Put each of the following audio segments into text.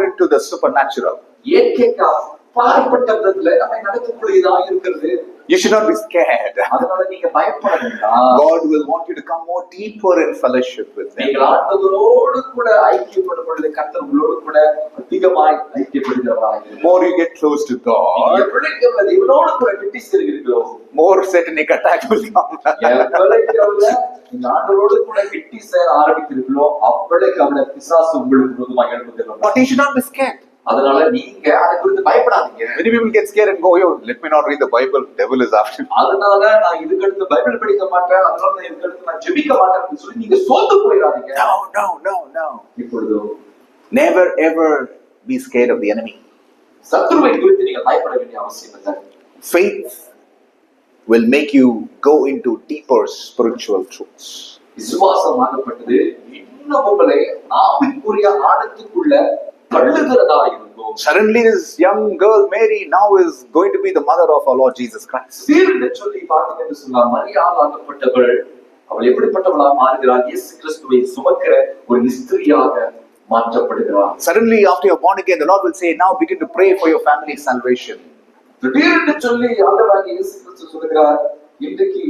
into the supernatural. இயற்கைக்கு அப்பாற்பட்ட விதத்துல நம்மை நடக்கக்கூடியதாக இருக்கிறது. You should not be scared. அதனால நீங்க பயப்பட வேண்டாம். God will want you to come more deeper in fellowship with Him. நீங்கள் ஆண்டவரோடு கூட ஐக்கியப்படும் பொழுது கர்த்தர் உங்களோடு கூட அதிகமாய் ஐக்கியப்படுகிறவராக இருக்கிறார். More you get close to God, எவ்வளவுக்கு எவ்வளவு தேவனோடு கூட கிட்டி செல்கிறீர்களோ, more satanic attack will come. எவ்வளவுக்கு எவ்வளவு நீங்க ஆண்டவரோடு கூட கிட்டி சேர ஆரம்பிக்கிறீர்களோ, அவ்வளவுக்கு அவ்வளவு பிசாசு உங்களுக்கு விரோதமாக எழும்புகிறார். But you should not be scared. அதனால நீங்க அதை குறித்து பயப்படாதீங்க. Many people get scared and go, "Yo, let me not read the Bible. Devil is after me." அதனால நான் இதுக்கடுத்து பைபிள் படிக்க மாட்டேன், அதனால நான் இதுக்கடுத்து நான் ஜெபிக்க மாட்டேன்னு சொல்லி நீங்க சோர்ந்து போயிடாதீங்க. No. இப்பொழுது Never ever be scared of the enemy. சத்துருவை குறித்து நீங்க பயப்பட வேண்டிய அவசியம் இல்லை. Faith will make you go into deeper spiritual truths. விசுவாசமாகப்பட்டது இன்னும் உங்களை ஆவிக்குரிய ஆழத்துக்குள்ள தள்ளுகிறதா இருக்கும். Suddenly this young girl Mary now is going to be the mother of our Lord Jesus Christ. சீர்னு சொல்லி பார்த்தீங்கன்னு சொன்னா மரியாள் ஆகப்பட்டவள் அவள் எப்படிப்பட்டவளா மாறுகிறாள்? இயேசு கிறிஸ்துவை சுமக்கிற ஒரு ஸ்திரியாக மாற்றப்படுகிறாள். Suddenly after you're born again, the Lord will say, "Now begin to pray for your family's salvation." திடீர்னு சொல்லி ஆண்டவராகிய இயேசு கிறிஸ்து சொல்கிறார், இன்றைக்கு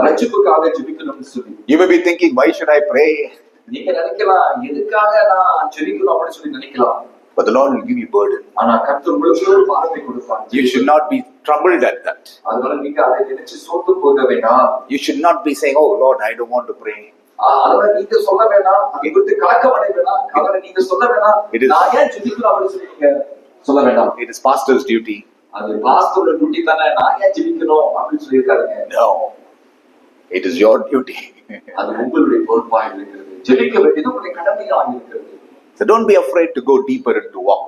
ரட்சிப்புக்காக ஜெபிக்கணும்னு சொல்லி. You may be thinking, "Why should I pray?" நீங்க நினைக்கலாம், எதுக்காக நான் ஜெபிக்கணும் அப்படின்னு சொல்லி நினைக்கலாம். But the Lord will give you burden. ஆனா கர்த்தர் உங்களுக்கு ஒரு வார்த்தை கொடுப்பார். You should not be troubled at that. அதனால நீங்க அதை நினைச்சு சோர்ந்து போக வேண்டாம். You should not be saying, "Oh Lord, I don't want to pray." அதனால நீங்க சொல்ல வேண்டாம், அதை குறித்து கலக்கம் அடைய வேண்டாம். அவரை நீங்க சொல்ல வேண்டாம், நான் ஏன் ஜெபிக்கணும் அப்படின்னு சொல்லி நீங்க சொல்ல வேண்டாம். It is pastor's duty. அது பாஸ்டரோட டியூட்டி தானே, நான் ஏன் ஜெபிக்கணும் அப்படின்னு சொல்லி இருக்காருங்க. No, it is your duty. அது உங்களுடைய பொறுப்பாக இருக்கிறது. ஜெபிக்க வேண்டியது உங்களுடைய கடமையாக இருக்கிறது. So don't be afraid to go deeper into walk.